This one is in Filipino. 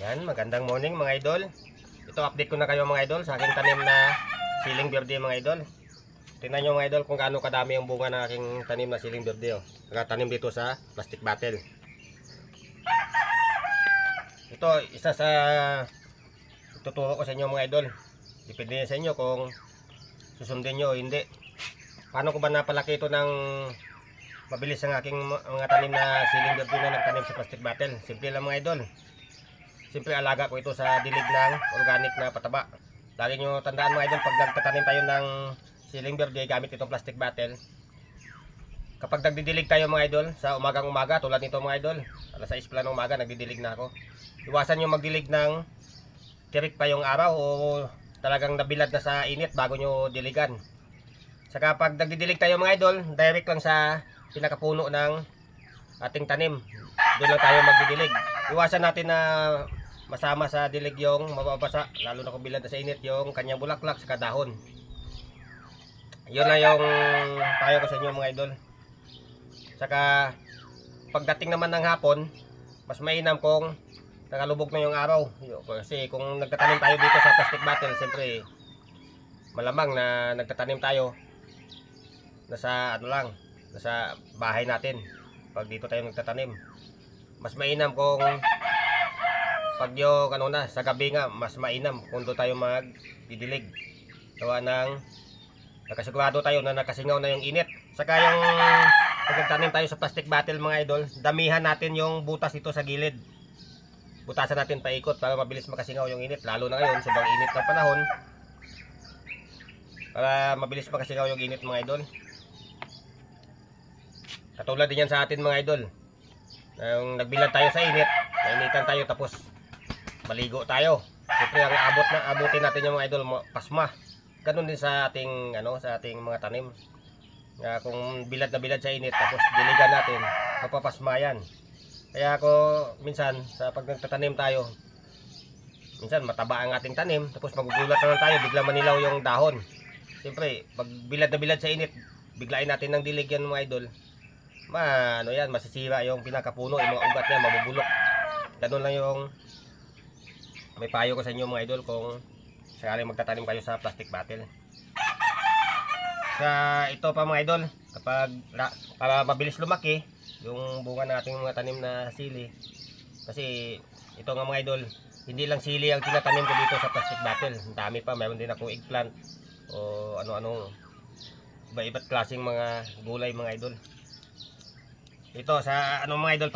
Yan, magandang morning mga idol. Ito update ko na kayo mga idol sa aking tanim na siling berde mga idol. Tingnan nyo mga idol kung gaano kadami ang bunga ng aking tanim na siling berde. Nagatanim dito sa plastic bottle. Ito isa sa tuturo ko sa inyo mga idol. Depende sa inyo kung susundin nyo o hindi. Paano ko ba napalaki ito ng mabilis ang aking mga tanim na siling berde na nagtanim sa plastic bottle? Simple lang mga idol. Simple, alaga ko ito sa dilig ng organic na pataba. Lagi nyo tandaan mga idol, pag nagtatanim tayo ng siling berde gamit itong plastic bottle, kapag nagdidilig tayo mga idol sa umagang umaga, tulad nito mga idol, alas 6 pala ng umaga nagdidilig na ako, iwasan nyo magdilig ng tirik pa yung araw o talagang nabilad na sa init bago nyo diligan. Saka pag nagdidilig tayo mga idol, direct lang sa pinakapuno ng ating tanim, doon lang tayo magdidilig. Iwasan natin na masama sa dilig yung mababasa, lalo na kung bilad na sa init yung kanyang bulaklak sa dahon. Yun na yung payo ko sa inyo mga idol. Saka pagdating naman ng hapon, mas mainam kung nakalubog na yung araw. Kasi kung nagtatanim tayo dito sa plastic bottle, siyempre malamang na nagtatanim tayo nasa nasa bahay natin. Pag dito tayo nagtatanim, mas mainam kung pag yung sa gabi nga, mas mainam kung doon tayo magdidilig. Gawa ng nakasigurado tayo na nakasingaw na yung init. Saka yung pag nagtanim tayo sa plastic bottle mga idol, damihan natin yung butas ito sa gilid. Butasan natin paikot para mabilis makasingaw yung init. Lalo na ngayon, sobrang init ng panahon. Para mabilis makasingaw yung init mga idol. Katulad din yan sa atin mga idol. Nung nagbilad tayo sa init, nainitan tayo tapos maligo tayo. Siyempre ang abutin natin yung mga idol, pasma. Ganun din sa ating sa ating mga tanim. Kung bilad na bilad sa init tapos diligan natin, mapapasma yan. Kaya ako minsan sa pag nagtatanim tayo, minsan mataba ang ating tanim tapos magugulat naman tayo, bigla manilaw yung dahon. Siyempre pag bilad na bilad sa init, biglain natin ng dilig yan mga idol. Masisira yung pinakapuno, yung mga ugat niya mabubulok. Ganun lang yung may payo ko sa inyo mga idol kung sakaling magtatanim kayo sa plastic bottle. Sa ito pa mga idol, para mabilis lumaki yung bunga ng ating mga tanim na sili. Kasi ito nga mga idol, hindi lang sili ang tinatanim ko dito sa plastic bottle. Ang dami pa, mayroon din akong eggplant o ano-anong iba-iba't klaseng mga gulay mga idol. Ito sa mga idol,